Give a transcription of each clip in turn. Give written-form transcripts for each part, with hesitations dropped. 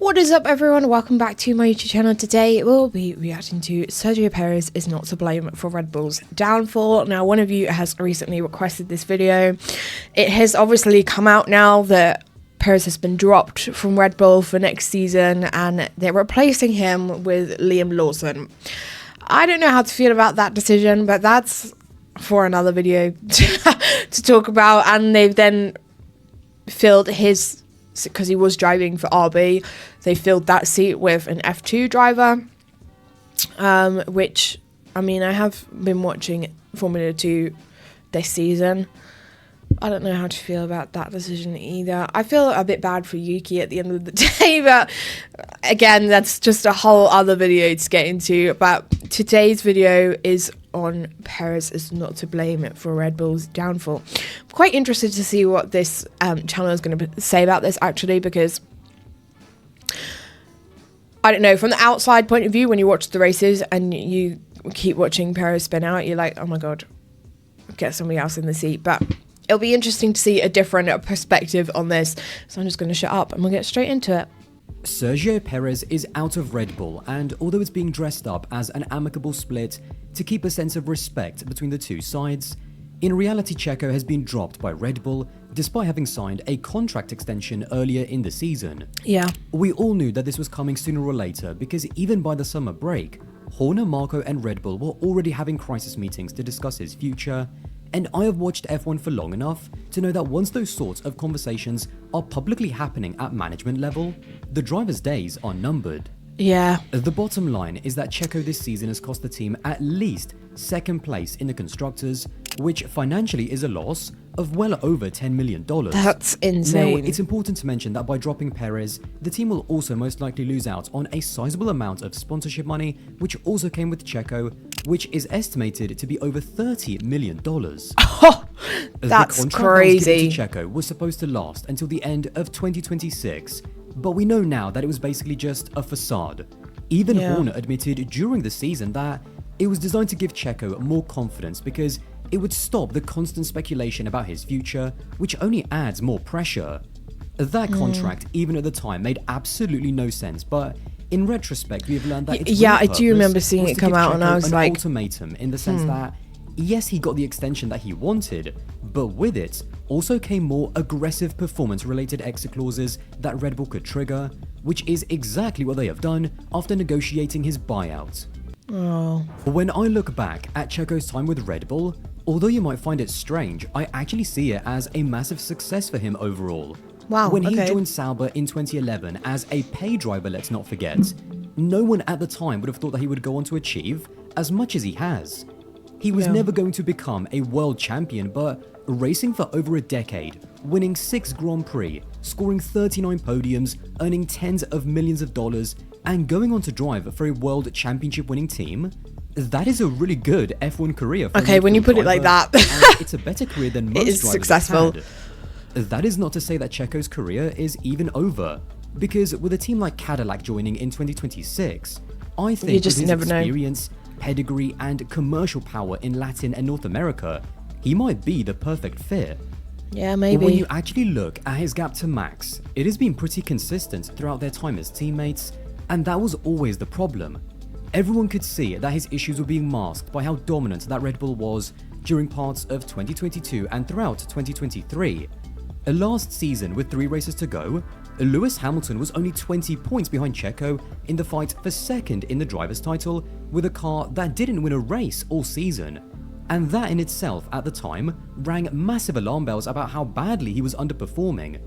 What is up, everyone? Welcome back to my YouTube channel. Today we'll be reacting to Sergio Perez is not to blame for Red Bull's downfall. Now, one of you has recently requested this video. It has obviously come out now that Perez has been dropped from Red Bull for next season and they're replacing him with Liam Lawson. I don't know how to feel about that decision, but that's for another video to talk about. And they've then filled his, because he was driving for RB, they filled that seat with an F2 driver, which, I mean, I have been watching Formula 2 this season. I don't know how to feel about that decision either. I feel a bit bad for Yuki at the end of the day, but again, that's just a whole other video to get into. But today's video is on Perez is not to blame for Red Bull's downfall. I'm quite interested to see what this channel is going to say about this, actually, because I don't know, from the outside point of view, when you watch the races and you keep watching Perez spin out, you're like, oh my god, get somebody else in the seat. But it'll be interesting to see a different perspective on this. So I'm just going to shut up and we'll get straight into it. Sergio Perez is out of Red Bull, and although it's being dressed up as an amicable split to keep a sense of respect between the two sides, in reality Checo has been dropped by Red Bull despite having signed a contract extension earlier in the season. Yeah. We all knew that this was coming sooner or later because even by the summer break, Horner, Marco and Red Bull were already having crisis meetings to discuss his future. And I have watched F1 for long enough to know that once those sorts of conversations are publicly happening at management level, the driver's days are numbered. Yeah. The bottom line is that Checo this season has cost the team at least second place in the Constructors, which financially is a loss of well over $10 million. That's insane. Now, it's important to mention that by dropping Perez, the team will also most likely lose out on a sizable amount of sponsorship money, which also came with Checo, which is estimated to be over $30 million. Oh, that's the contract crazy. That was given to Checo was supposed to last until the end of 2026, but we know now that it was basically just a facade. Even Horner admitted during the season that it was designed to give Checo more confidence because it would stop the constant speculation about his future, which only adds more pressure. That contract, even at the time, made absolutely no sense, but in retrospect, we have learned that its I real do remember purpose seeing was it to come give out, and Checo I was an like, ultimatum in the sense that yes, he got the extension that he wanted, but with it also came more aggressive performance-related exit clauses that Red Bull could trigger, which is exactly what they have done after negotiating his buyout. Oh. When I look back at Checo's time with Red Bull, although you might find it strange, I actually see it as a massive success for him overall. Wow, When he joined Sauber in 2011 as a pay driver, let's not forget, no one at the time would have thought that he would go on to achieve as much as he has. He was never going to become a world champion, but racing for over a decade, winning 6 Grand Prix, scoring 39 podiums, earning tens of millions of dollars, and going on to drive for a world championship winning team, that is a really good F1 career for Okay, when you put it like that, it's a better career than most it is drivers successful. have had. That is not to say that Checo's career is even over, because with a team like Cadillac joining in 2026, I think You just with his never know. experience, pedigree, and commercial power in Latin and North America, he might be the perfect fit. Yeah, maybe. When you actually look at his gap to Max, it has been pretty consistent throughout their time as teammates, and that was always the problem. Everyone could see that his issues were being masked by how dominant that Red Bull was during parts of 2022 and throughout 2023. Last season, with 3 races to go, Lewis Hamilton was only 20 points behind Checo in the fight for second in the driver's title with a car that didn't win a race all season. And that in itself, at the time, rang massive alarm bells about how badly he was underperforming.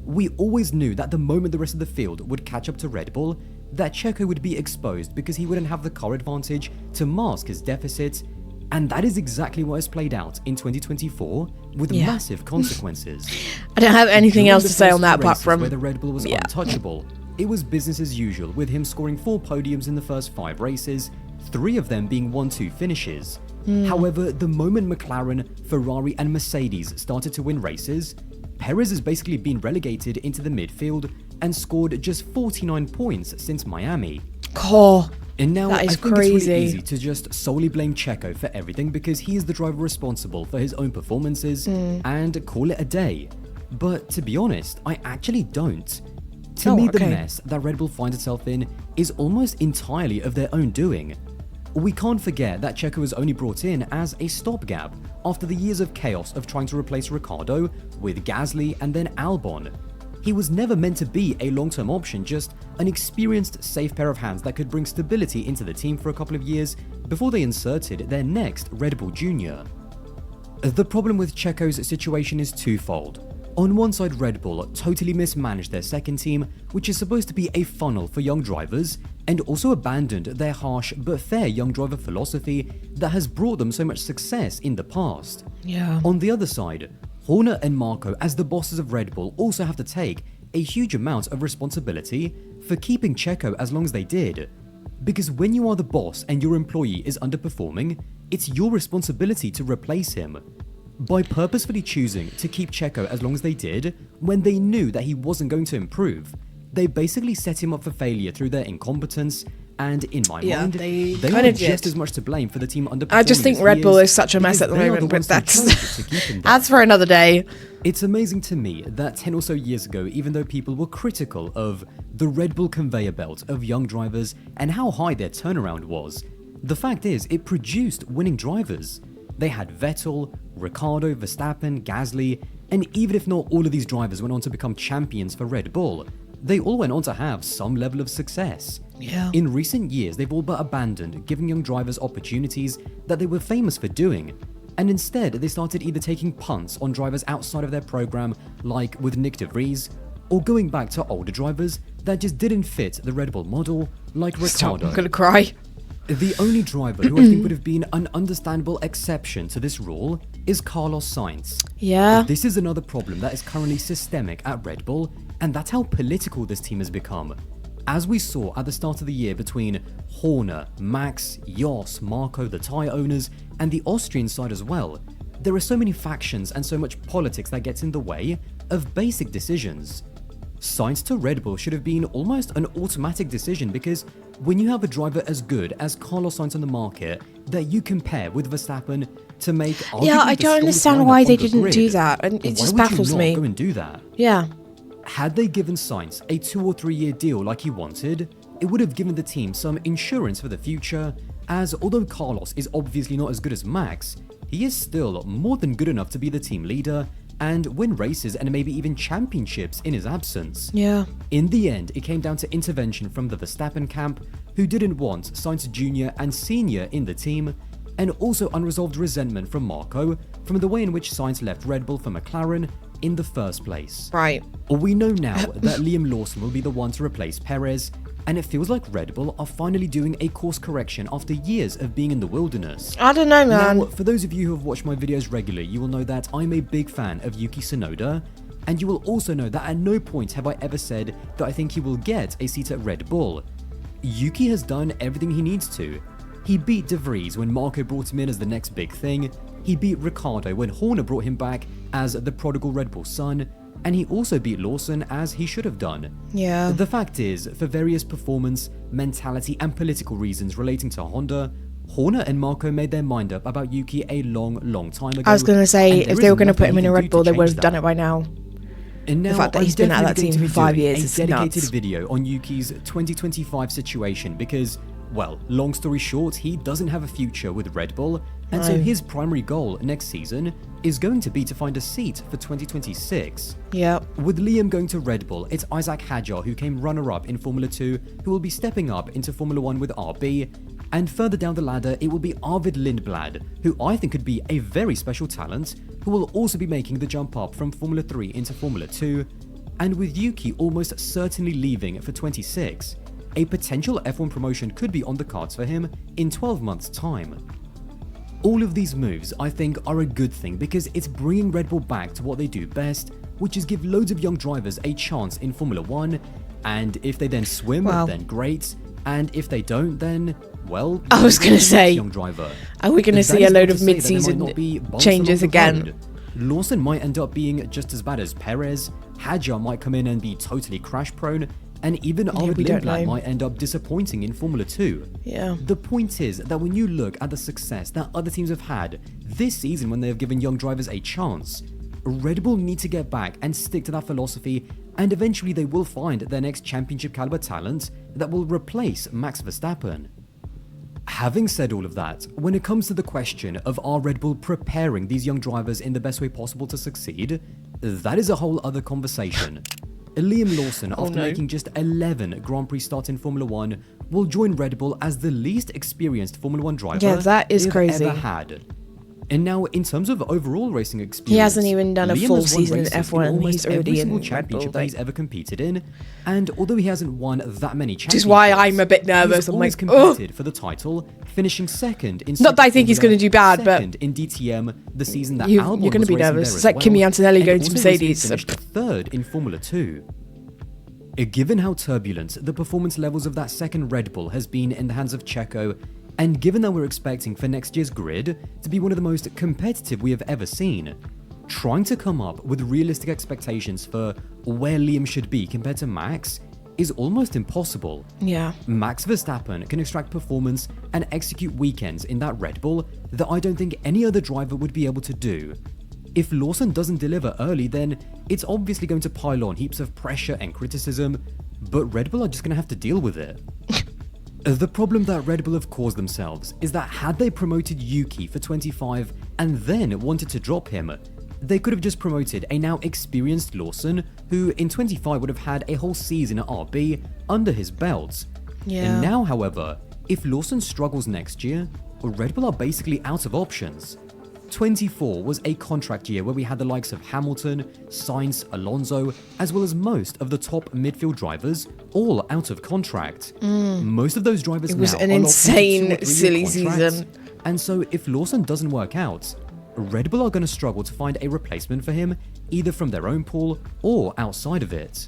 We always knew that the moment the rest of the field would catch up to Red Bull, that Checo would be exposed because he wouldn't have the car advantage to mask his deficit, and that is exactly what has played out in 2024 with massive consequences. I don't have anything During else the to say first on that few apart races from where the Red Bull was untouchable, it was business as usual with him scoring 4 podiums in the first 5 races, 3 of them being 1-2 finishes. However, the moment McLaren, Ferrari and Mercedes started to win races, Perez has basically been relegated into the midfield and scored just 49 points since Miami. And now that is I think crazy. it's really easy to just solely blame Checo for everything because he is the driver responsible for his own performances and call it a day. But to be honest, I actually don't. To me, the mess that Red Bull finds itself in is almost entirely of their own doing. We can't forget that Checo was only brought in as a stopgap after the years of chaos of trying to replace Ricciardo with Gasly and then Albon. He was never meant to be a long-term option, just an experienced, safe pair of hands that could bring stability into the team for a couple of years before they inserted their next Red Bull Jr. The problem with Checo's situation is twofold. On one side, Red Bull totally mismanaged their second team, which is supposed to be a funnel for young drivers, and also abandoned their harsh but fair young driver philosophy that has brought them so much success in the past. Yeah. On the other side, Horner and Marco, as the bosses of Red Bull, also have to take a huge amount of responsibility for keeping Checo as long as they did. Because when you are the boss and your employee is underperforming, it's your responsibility to replace him. By purposefully choosing to keep Checo as long as they did, when they knew that he wasn't going to improve, they basically set him up for failure through their incompetence, and in my mind, they were just as much to blame for the team underperforming. I just think Red Bull is such a mess at the moment, but that's for another day. It's amazing to me that 10 or so years ago, even though people were critical of the Red Bull conveyor belt of young drivers and how high their turnaround was, the fact is it produced winning drivers. They had Vettel, Ricciardo, Verstappen, Gasly, and even if not all of these drivers went on to become champions for Red Bull, they all went on to have some level of success. Yeah. In recent years, they've all but abandoned giving young drivers opportunities that they were famous for doing, and instead they started either taking punts on drivers outside of their program, like with Nick De Vries, or going back to older drivers that just didn't fit the Red Bull model, like Ricciardo. I'm gonna cry. The only driver who I think would have been an understandable exception to this rule is Carlos Sainz. Yeah. This is another problem that is currently systemic at Red Bull, and that's how political this team has become. As we saw at the start of the year between Horner, Max, Jos, Marco, the tyre owners, and the Austrian side as well, there are so many factions and so much politics that gets in the way of basic decisions. Sainz to Red Bull should have been almost an automatic decision, because when you have a driver as good as Carlos Sainz on the market that you compare with Verstappen to make I don't understand why they didn't do that, and it just baffles me. Go and do that? Yeah. Had they given Sainz a 2 or 3 year deal like he wanted, it would have given the team some insurance for the future, as although Carlos is obviously not as good as Max, he is still more than good enough to be the team leader and win races and maybe even championships in his absence. Yeah. In the end, it came down to intervention from the Verstappen camp, who didn't want Sainz Jr. and Sr. in the team, and also unresolved resentment from Marco from the way in which Sainz left Red Bull for McLaren in the first place. Right. We know now that Liam Lawson will be the one to replace Perez, and it feels like Red Bull are finally doing a course correction after years of being in the wilderness. I don't know, man. Now, for those of you who have watched my videos regularly, you will know that I'm a big fan of Yuki Tsunoda, and you will also know that at no point have I ever said that I think he will get a seat at Red Bull. Yuki has done everything he needs to. He beat De Vries when Marco brought him in as the next big thing, he beat Ricciardo when Horner brought him back as the prodigal Red Bull son, and he also beat Lawson as he should have done. Yeah. The fact is, for various performance, mentality and political reasons relating to Honda, Horner and Marco made their mind up about Yuki a long time ago. I was going to say, if they were going to put him in a Red Bull, they would have done it by now. And now, the fact that he's been at that team for 5 years is a dedicated nuts. video on Yuki's 2025 situation because, well, long story short, he doesn't have a future with Red Bull, and so his primary goal next season is going to be to find a seat for 2026. Yep. With Liam going to Red Bull, it's Isaac Hadjar, who came runner-up in Formula 2, who will be stepping up into Formula 1 with RB, and further down the ladder, it will be Arvid Lindblad, who I think could be a very special talent, who will also be making the jump up from Formula 3 into Formula 2, and with Yuki almost certainly leaving for 26, a potential F1 promotion could be on the cards for him in 12 months' time. All of these moves, I think, are a good thing because it's bringing Red Bull back to what they do best, which is give loads of young drivers a chance in Formula 1, and if they then swim, then great, and if they don't, then, well, I was going to say, young driver. Are we going to see a load of mid-season changes again? Lawson might end up being just as bad as Perez, Hadjar might come in and be totally crash-prone, and even Arvid Lindblad might end up disappointing in Formula 2. Yeah. The point is that when you look at the success that other teams have had this season when they have given young drivers a chance, Red Bull need to get back and stick to that philosophy, and eventually they will find their next championship caliber talent that will replace Max Verstappen. Having said all of that, when it comes to the question of are Red Bull preparing these young drivers in the best way possible to succeed, that is a whole other conversation. Liam Lawson, after making just 11 Grand Prix starts in Formula 1, will join Red Bull as the least experienced Formula 1 driver that is crazy. ever had. And now, in terms of overall racing experience, he hasn't even done a Liam full has won season in races F1 and almost he's already every single in Red championship Bull. that he's ever competed in. And although he hasn't won that many championships, Which is why I'm a bit nervous. I'm like, competed for the title, finishing second in not that I think he's going to do bad, but second in DTM the season that you're Albon going to was be racing nervous. there It's as like well, Kimi Antonelli and going to also recently Mercedes. finished third in Formula 2. Given how turbulent the performance levels of that second Red Bull has been in the hands of Checo, and given that we're expecting for next year's grid to be one of the most competitive we have ever seen, trying to come up with realistic expectations for where Liam should be compared to Max is almost impossible. Yeah. Max Verstappen can extract performance and execute weekends in that Red Bull that I don't think any other driver would be able to do. If Lawson doesn't deliver early, then it's obviously going to pile on heaps of pressure and criticism, but Red Bull are just going to have to deal with it. The problem that Red Bull have caused themselves is that had they promoted Yuki for 25 and then wanted to drop him, they could have just promoted a now experienced Lawson, who in 25 would have had a whole season at RB under his belt. Yeah. And now, however, if Lawson struggles next year, Red Bull are basically out of options. 24 was a contract year where we had the likes of Hamilton, Sainz, Alonso, as well as most of the top midfield drivers all out of contract. Most of those drivers It was now an are locked into insane, 2 or 3 silly year contracts. season. And so if Lawson doesn't work out, Red Bull are going to struggle to find a replacement for him either from their own pool or outside of it.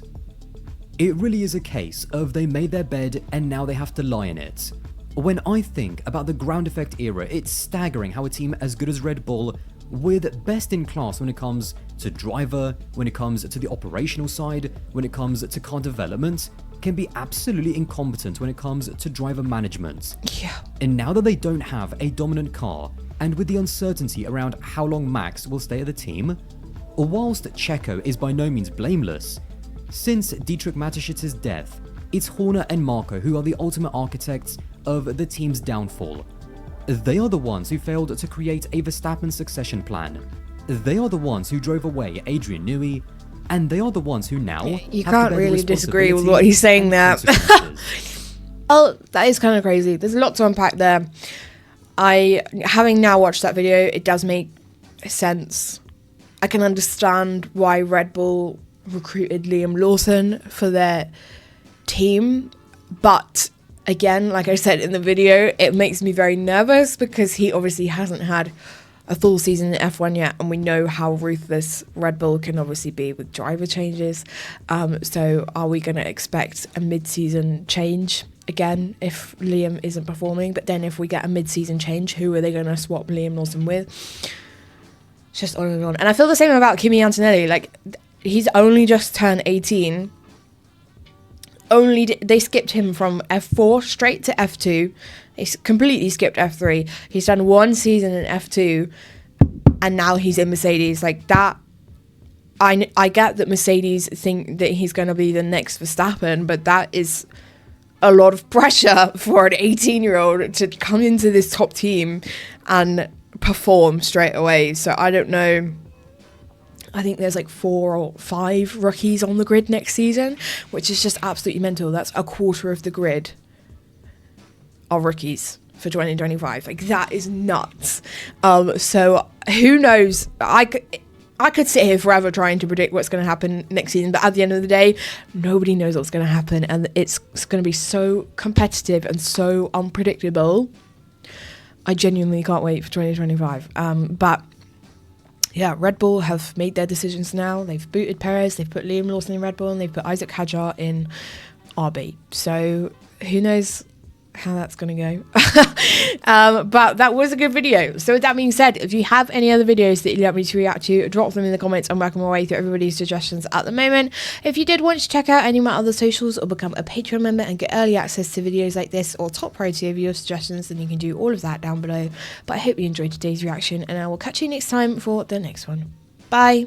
It really is a case of they made their bed and now they have to lie in it. When I think about the ground effect era, it's staggering how a team as good as Red Bull, with best in class when it comes to driver, when it comes to the operational side, when it comes to car development, can be absolutely incompetent when it comes to driver management. Yeah. And now that they don't have a dominant car, and with the uncertainty around how long Max will stay at the team, whilst Checo is by no means blameless, since Dietrich Mateschitz' death, it's Horner and Marko who are the ultimate architects of the team's downfall. They are the ones who failed to create a Verstappen succession plan. They are the ones who drove away Adrian Newey, and they are the ones who now You have to can't bear the really disagree with responsibility what he's saying and there. consequences. Oh, that is kind of crazy. There's a lot to unpack there. Having now watched that video, it does make sense. I can understand why Red Bull recruited Liam Lawson for their team, but again, like I said in the video, it makes me very nervous because he obviously hasn't had a full season in F1 yet, and we know how ruthless Red Bull can obviously be with driver changes. So are we going to expect a mid-season change again if Liam isn't performing? But then if we get a mid-season change, who are they going to swap Liam Lawson with? It's just on and on. And I feel the same about Kimi Antonelli. Like, he's only just turned 18. They skipped him from F4 straight to F2. They completely skipped F3. He's done one season in F2, and now he's in Mercedes. Like that, I get that Mercedes think that he's going to be the next Verstappen, but that is a lot of pressure for an 18-year-old to come into this top team and perform straight away. So I don't know. I think there's like 4 or 5 rookies on the grid next season, which is just absolutely mental. That's a quarter of the grid are rookies for 2025. Like, that is nuts. So who knows? I could sit here forever trying to predict what's going to happen next season, but at the end of the day, nobody knows what's going to happen, and it's going to be so competitive and so unpredictable. I genuinely can't wait for 2025. But yeah, Red Bull have made their decisions now. They've booted Perez, they've put Liam Lawson in Red Bull, and they've put Isaac Hadjar in RB. So who knows how that's going to go. But that was a good video. So with that being said, if you have any other videos that you'd like me to react to, drop them in the comments. I'm working my way through everybody's suggestions at the moment. If you did want to check out any of my other socials or become a Patreon member and get early access to videos like this or top priority of your suggestions, then you can do all of that down below. But I hope you enjoyed today's reaction, and I will catch you next time for the next one. Bye.